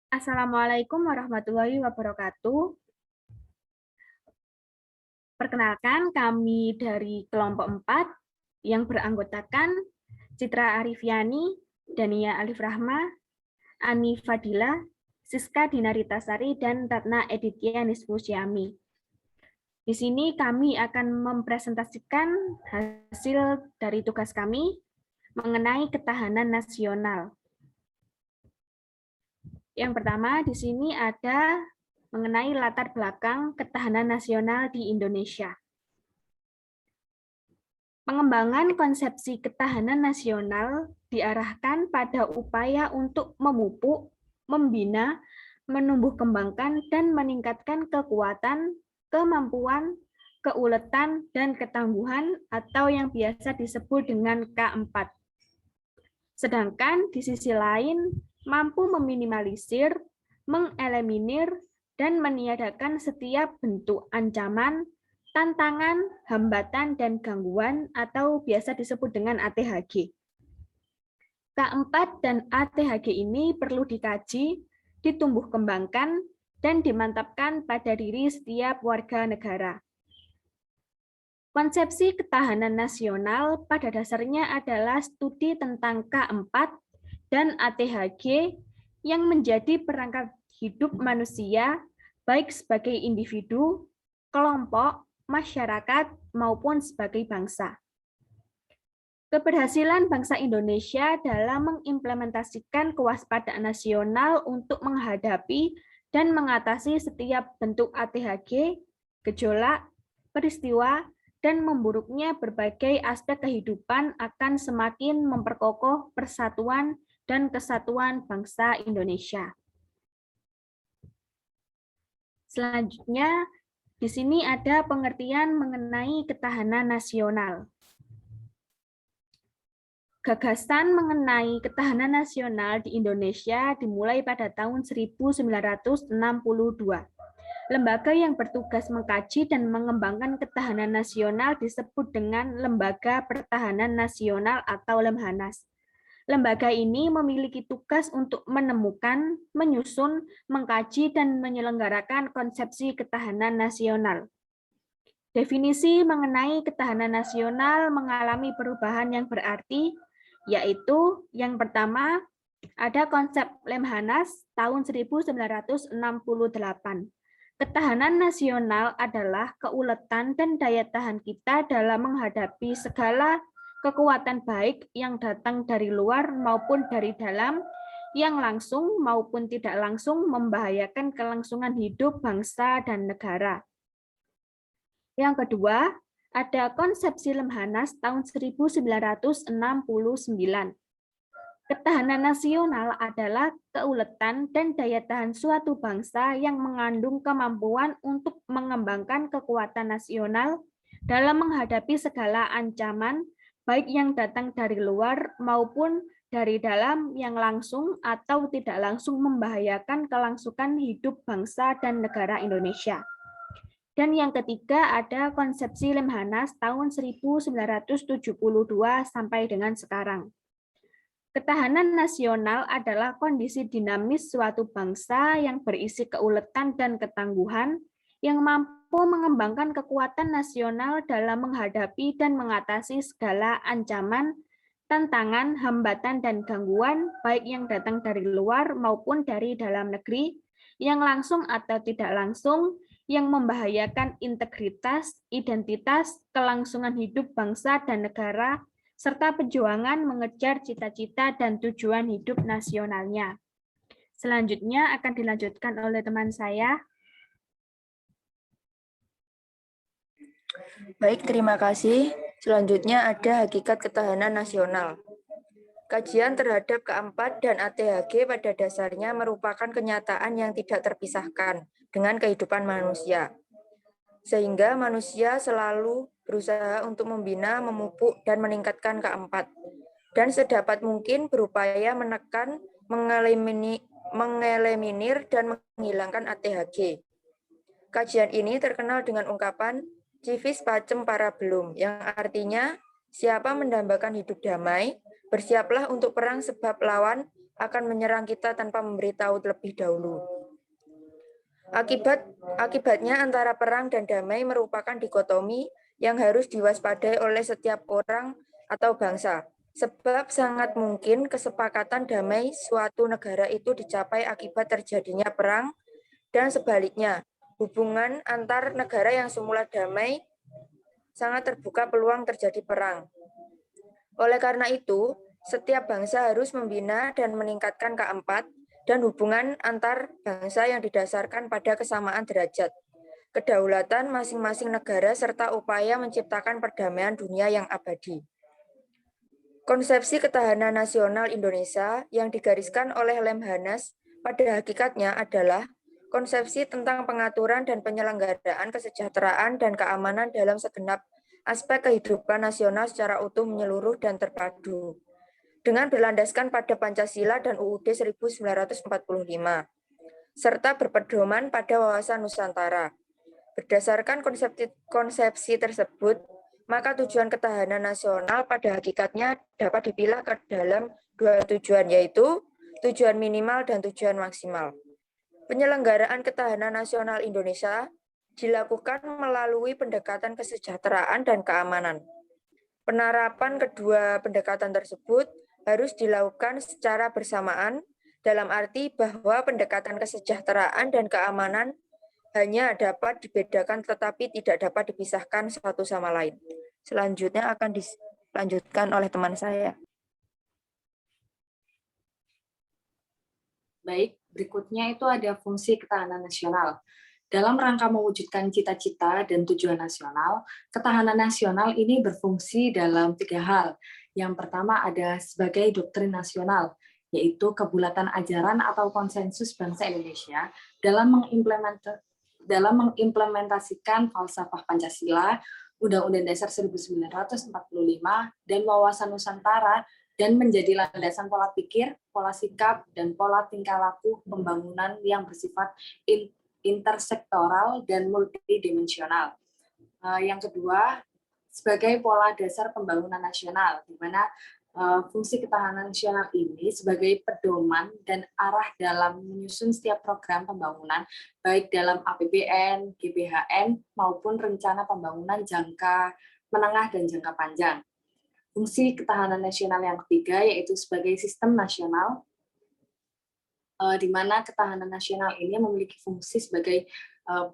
Assalamualaikum warahmatullahi wabarakatuh. Perkenalkan, kami dari kelompok 4 yang beranggotakan Citra Arifiani, Dania Alif Rahma, Ani Fadila, Siska Dinaritasari, dan Ratna Editya Nisfusyami. Di sini kami akan mempresentasikan hasil dari tugas kami mengenai ketahanan nasional. Yang pertama, di sini ada mengenai latar belakang ketahanan nasional di Indonesia. Pengembangan konsepsi ketahanan nasional diarahkan pada upaya untuk memupuk, membina, menumbuh kembangkan, dan meningkatkan kekuatan, kemampuan, keuletan, dan ketangguhan atau yang biasa disebut dengan K4. Sedangkan di sisi lain, mampu meminimalisir, mengeliminir, dan meniadakan setiap bentuk ancaman, tantangan, hambatan, dan gangguan atau biasa disebut dengan ATHG. K4 dan ATHG ini perlu dikaji, ditumbuh kembangkan, dan dimantapkan pada diri setiap warga negara. Konsepsi ketahanan nasional pada dasarnya adalah studi tentang K4 dan ATHG yang menjadi perangkat hidup manusia, baik sebagai individu, kelompok, masyarakat, maupun sebagai bangsa. Keberhasilan bangsa Indonesia dalam mengimplementasikan kewaspadaan nasional untuk menghadapi dan mengatasi setiap bentuk ATHG, gejolak, peristiwa, dan memburuknya berbagai aspek kehidupan akan semakin memperkokoh persatuan dan kesatuan bangsa Indonesia. Selanjutnya, di sini ada pengertian mengenai ketahanan nasional. Gagasan mengenai ketahanan nasional di Indonesia dimulai pada tahun 1962. Lembaga yang bertugas mengkaji dan mengembangkan ketahanan nasional disebut dengan Lembaga Pertahanan Nasional atau Lemhanas. Lembaga ini memiliki tugas untuk menemukan, menyusun, mengkaji, dan menyelenggarakan konsepsi ketahanan nasional. Definisi mengenai ketahanan nasional mengalami perubahan yang berarti, yaitu yang pertama, ada konsep Lemhanas tahun 1968. Ketahanan nasional adalah keuletan dan daya tahan kita dalam menghadapi segala kekuatan baik yang datang dari luar maupun dari dalam, yang langsung maupun tidak langsung membahayakan kelangsungan hidup bangsa dan negara. Yang kedua, ada konsepsi Lemhanas tahun 1969. Ketahanan nasional adalah keuletan dan daya tahan suatu bangsa yang mengandung kemampuan untuk mengembangkan kekuatan nasional dalam menghadapi segala ancaman, baik yang datang dari luar maupun dari dalam, yang langsung atau tidak langsung membahayakan kelangsungan hidup bangsa dan negara Indonesia. Dan yang ketiga ada konsepsi Lemhanas tahun 1972 sampai dengan sekarang. Ketahanan nasional adalah kondisi dinamis suatu bangsa yang berisi keuletan dan ketangguhan, yang mampu mengembangkan kekuatan nasional dalam menghadapi dan mengatasi segala ancaman, tantangan, hambatan, dan gangguan, baik yang datang dari luar maupun dari dalam negeri, yang langsung atau tidak langsung, yang membahayakan integritas, identitas, kelangsungan hidup bangsa dan negara, serta perjuangan mengejar cita-cita dan tujuan hidup nasionalnya. Selanjutnya akan dilanjutkan oleh teman saya. Baik, terima kasih. Selanjutnya ada hakikat ketahanan nasional. Kajian terhadap K4 dan ATHG pada dasarnya merupakan kenyataan yang tidak terpisahkan dengan kehidupan manusia. Sehingga manusia selalu berusaha untuk membina, memupuk, dan meningkatkan K4. Dan sedapat mungkin berupaya menekan, mengeliminir, dan menghilangkan ATHG. Kajian ini terkenal dengan ungkapan civis pacem para belum, yang artinya siapa mendambakan hidup damai, bersiaplah untuk perang sebab lawan akan menyerang kita tanpa memberitahu terlebih dahulu. Akibatnya antara perang dan damai merupakan dikotomi yang harus diwaspadai oleh setiap orang atau bangsa. Sebab sangat mungkin kesepakatan damai suatu negara itu dicapai akibat terjadinya perang dan sebaliknya. Hubungan antar negara yang semula damai sangat terbuka peluang terjadi perang. Oleh karena itu, setiap bangsa harus membina dan meningkatkan keempat dan hubungan antar bangsa yang didasarkan pada kesamaan derajat, kedaulatan masing-masing negara, serta upaya menciptakan perdamaian dunia yang abadi. Konsepsi ketahanan nasional Indonesia yang digariskan oleh Lemhanas pada hakikatnya adalah konsepsi tentang pengaturan dan penyelenggaraan kesejahteraan dan keamanan dalam segenap aspek kehidupan nasional secara utuh, menyeluruh, dan terpadu, dengan berlandaskan pada Pancasila dan UUD 1945, serta berpedoman pada wawasan Nusantara. Berdasarkan konsepsi tersebut, maka tujuan ketahanan nasional pada hakikatnya dapat dipilah ke dalam dua tujuan, yaitu tujuan minimal dan tujuan maksimal. Penyelenggaraan ketahanan nasional Indonesia dilakukan melalui pendekatan kesejahteraan dan keamanan. Penerapan kedua pendekatan tersebut harus dilakukan secara bersamaan, dalam arti bahwa pendekatan kesejahteraan dan keamanan hanya dapat dibedakan tetapi tidak dapat dipisahkan satu sama lain. Selanjutnya akan dilanjutkan oleh teman saya. Baik, berikutnya itu ada fungsi ketahanan nasional. Dalam rangka mewujudkan cita-cita dan tujuan nasional, ketahanan nasional ini berfungsi dalam 3 hal. Yang pertama ada sebagai doktrin nasional, yaitu kebulatan ajaran atau konsensus bangsa Indonesia dalam mengimplementasikan falsafah Pancasila, Undang-Undang Dasar 1945, dan wawasan Nusantara, dan menjadi landasan pola pikir, pola sikap, dan pola tingkah laku pembangunan yang bersifat intersektoral dan multidimensional. Yang kedua, sebagai pola dasar pembangunan nasional, di mana fungsi ketahanan nasional ini sebagai pedoman dan arah dalam menyusun setiap program pembangunan, baik dalam APBN, GBHN, maupun rencana pembangunan jangka menengah dan jangka panjang. Fungsi ketahanan nasional yang ketiga yaitu sebagai sistem nasional, di mana ketahanan nasional ini memiliki fungsi sebagai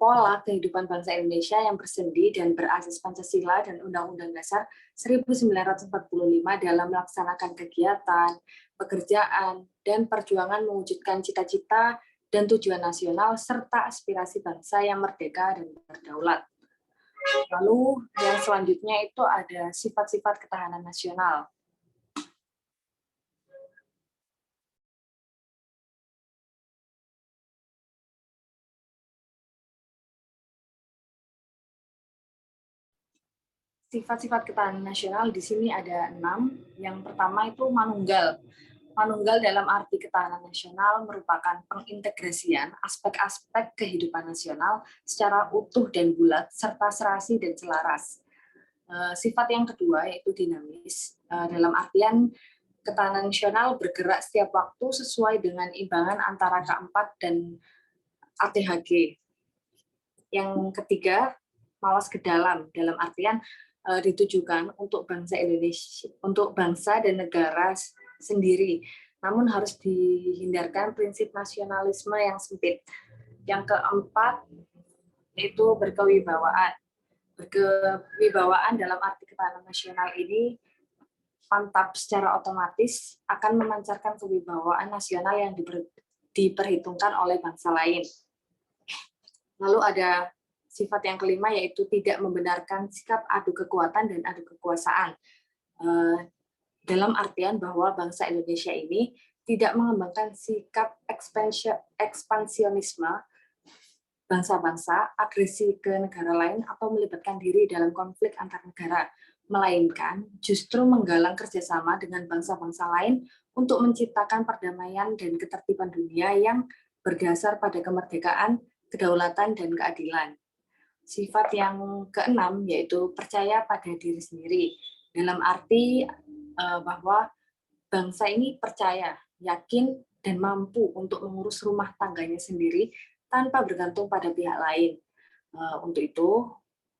pola kehidupan bangsa Indonesia yang bersendi dan berasas Pancasila dan Undang-Undang Dasar 1945 dalam melaksanakan kegiatan, pekerjaan, dan perjuangan mewujudkan cita-cita dan tujuan nasional serta aspirasi bangsa yang merdeka dan berdaulat. Lalu yang selanjutnya itu ada sifat-sifat ketahanan nasional. Sifat-sifat ketahanan nasional di sini ada 6. Yang pertama itu manunggal. Manunggal dalam arti ketahanan nasional merupakan pengintegrasian aspek-aspek kehidupan nasional secara utuh dan bulat, serta serasi dan selaras. Sifat yang kedua yaitu dinamis. Dalam artian ketahanan nasional bergerak setiap waktu sesuai dengan imbangan antara K4 dan ATHG. Yang ketiga, mawas ke dalam artian ditujukan untuk bangsa Indonesia, untuk bangsa dan negara sendiri, namun harus dihindarkan prinsip nasionalisme yang sempit. Yang keempat itu berkewibawaan. Berkewibawaan dalam arti ketahanan nasional ini mantap secara otomatis akan memancarkan kewibawaan nasional yang diperhitungkan oleh bangsa lain. Lalu ada sifat yang kelima yaitu tidak membenarkan sikap adu kekuatan dan adu kekuasaan. Dalam artian bahwa bangsa Indonesia ini tidak mengembangkan sikap ekspansionisme bangsa-bangsa, agresi ke negara lain, atau melibatkan diri dalam konflik antar negara, melainkan justru menggalang kerjasama dengan bangsa-bangsa lain untuk menciptakan perdamaian dan ketertiban dunia yang berdasar pada kemerdekaan, kedaulatan, dan keadilan. Sifat yang keenam yaitu percaya pada diri sendiri, dalam arti bahwa bangsa ini percaya yakin, dan mampu untuk mengurus rumah tangganya sendiri tanpa bergantung pada pihak lain. Untuk itu,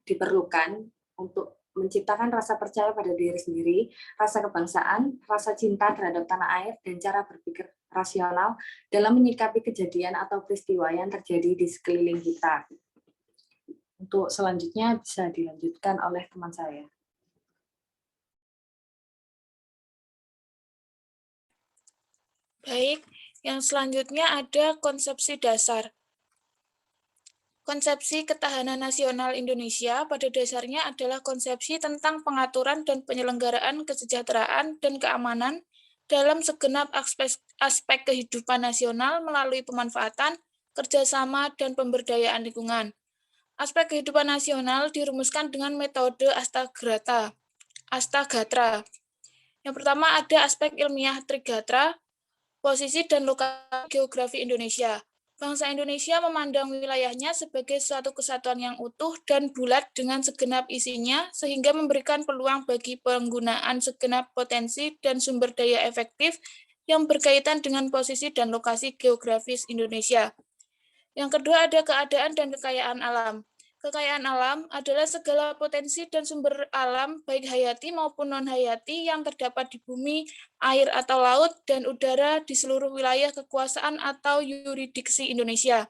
diperlukan untuk menciptakan rasa percaya pada diri sendiri, rasa kebangsaan, rasa cinta terhadap tanah air, dan cara berpikir rasional dalam menyikapi kejadian atau peristiwa yang terjadi di sekeliling kita. Untuk selanjutnya bisa dilanjutkan oleh teman saya. Baik, yang selanjutnya ada konsepsi dasar. Konsepsi ketahanan nasional Indonesia pada dasarnya adalah konsepsi tentang pengaturan dan penyelenggaraan kesejahteraan dan keamanan dalam segenap aspek kehidupan nasional melalui pemanfaatan, kerjasama, dan pemberdayaan lingkungan. Aspek kehidupan nasional dirumuskan dengan metode Astagatra. Yang pertama ada aspek ilmiah Trigatra, posisi dan lokasi geografi Indonesia. Bangsa Indonesia memandang wilayahnya sebagai suatu kesatuan yang utuh dan bulat dengan segenap isinya, sehingga memberikan peluang bagi penggunaan segenap potensi dan sumber daya efektif yang berkaitan dengan posisi dan lokasi geografis Indonesia. Yang kedua ada keadaan dan kekayaan alam. Kekayaan alam adalah segala potensi dan sumber alam, baik hayati maupun non-hayati, yang terdapat di bumi, air atau laut, dan udara di seluruh wilayah kekuasaan atau yurisdiksi Indonesia.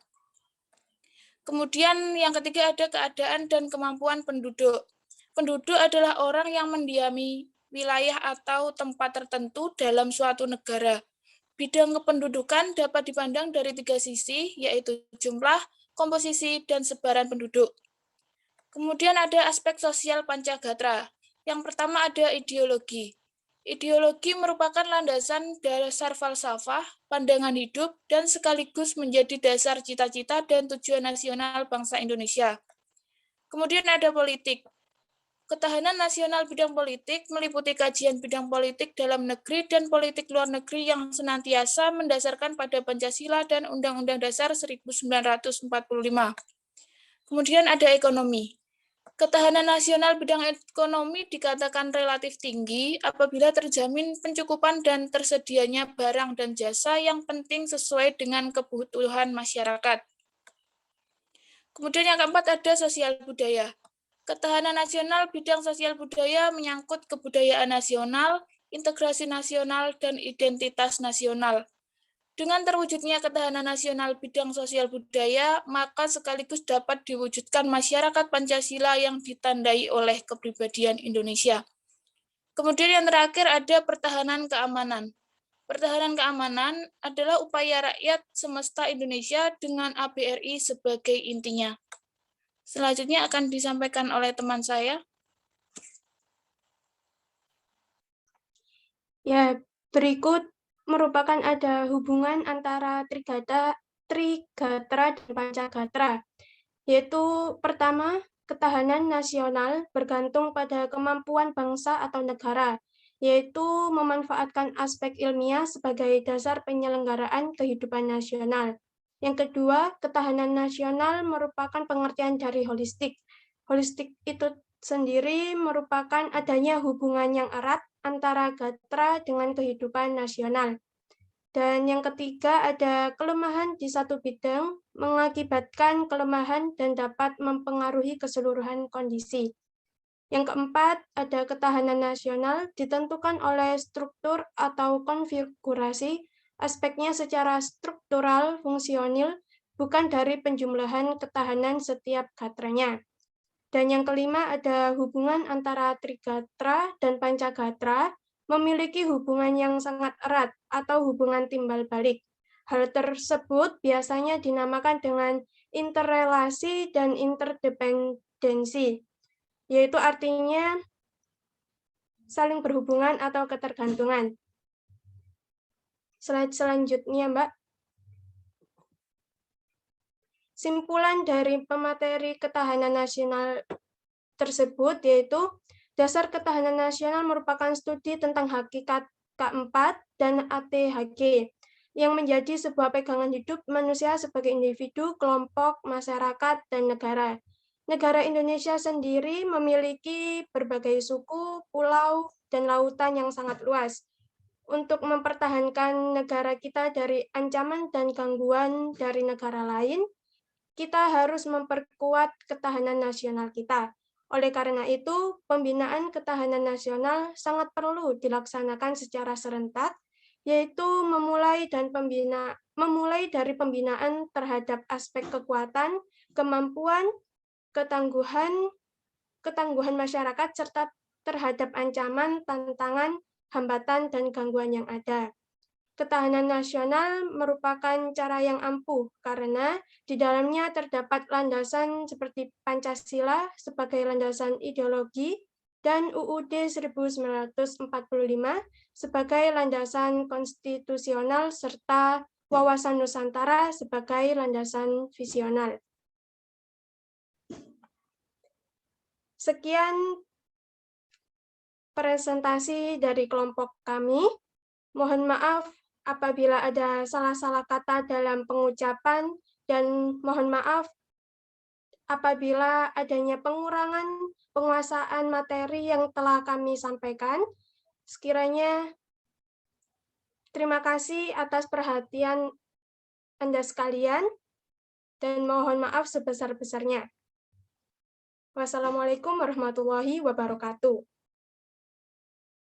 Kemudian yang ketiga ada keadaan dan kemampuan penduduk. Penduduk adalah orang yang mendiami wilayah atau tempat tertentu dalam suatu negara. Bidang kependudukan dapat dipandang dari 3 sisi, yaitu jumlah, komposisi, dan sebaran penduduk. Kemudian ada aspek sosial Pancagatra. Yang pertama ada ideologi. Ideologi merupakan landasan dasar falsafah, pandangan hidup, dan sekaligus menjadi dasar cita-cita dan tujuan nasional bangsa Indonesia. Kemudian ada politik. Ketahanan nasional bidang politik meliputi kajian bidang politik dalam negeri dan politik luar negeri yang senantiasa mendasarkan pada Pancasila dan Undang-Undang Dasar 1945. Kemudian ada ekonomi. Ketahanan nasional bidang ekonomi dikatakan relatif tinggi apabila terjamin pencukupan dan tersedianya barang dan jasa yang penting sesuai dengan kebutuhan masyarakat. Kemudian yang keempat ada sosial budaya. Ketahanan nasional bidang sosial budaya menyangkut kebudayaan nasional, integrasi nasional, dan identitas nasional. Dengan terwujudnya ketahanan nasional bidang sosial budaya, maka sekaligus dapat diwujudkan masyarakat Pancasila yang ditandai oleh kepribadian Indonesia. Kemudian yang terakhir ada pertahanan keamanan. Pertahanan keamanan adalah upaya rakyat semesta Indonesia dengan ABRI sebagai intinya. Selanjutnya akan disampaikan oleh teman saya. Ya, berikut merupakan ada hubungan antara Trigatra dan Pancagatra, yaitu pertama, ketahanan nasional bergantung pada kemampuan bangsa atau negara, yaitu memanfaatkan aspek ilmiah sebagai dasar penyelenggaraan kehidupan nasional. Yang kedua, ketahanan nasional merupakan pengertian dari holistik. Holistik itu sendiri merupakan adanya hubungan yang erat antara gatra dengan kehidupan nasional. Dan yang ketiga ada kelemahan di satu bidang mengakibatkan kelemahan dan dapat mempengaruhi keseluruhan kondisi. Yang keempat ada ketahanan nasional ditentukan oleh struktur atau konfigurasi, aspeknya secara struktural fungsional, bukan dari penjumlahan ketahanan setiap gatranya. Dan yang kelima ada hubungan antara Trigatra dan Pancagatra memiliki hubungan yang sangat erat atau hubungan timbal balik. Hal tersebut biasanya dinamakan dengan interrelasi dan interdependensi, yaitu artinya saling berhubungan atau ketergantungan. Slide selanjutnya, Mbak. Simpulan dari pemateri ketahanan nasional tersebut yaitu dasar ketahanan nasional merupakan studi tentang hakikat K4 dan ATHG yang menjadi sebuah pegangan hidup manusia sebagai individu, kelompok, masyarakat, dan negara. Negara Indonesia sendiri memiliki berbagai suku, pulau, dan lautan yang sangat luas. untuk mempertahankan negara kita dari ancaman dan gangguan dari negara lain, kita harus memperkuat ketahanan nasional kita. Oleh karena itu, pembinaan ketahanan nasional sangat perlu dilaksanakan secara serentak, yaitu memulai dari pembinaan terhadap aspek kekuatan, kemampuan, ketangguhan masyarakat, serta terhadap ancaman, tantangan, hambatan, dan gangguan yang ada. Ketahanan nasional merupakan cara yang ampuh karena di dalamnya terdapat landasan seperti Pancasila sebagai landasan ideologi dan UUD 1945 sebagai landasan konstitusional serta wawasan Nusantara sebagai landasan visional. Sekian presentasi dari kelompok kami. Mohon maaf apabila ada salah-salah kata dalam pengucapan, dan mohon maaf apabila adanya pengurangan penguasaan materi yang telah kami sampaikan. Sekiranya terima kasih atas perhatian Anda sekalian, dan mohon maaf sebesar-besarnya. Wassalamualaikum warahmatullahi wabarakatuh.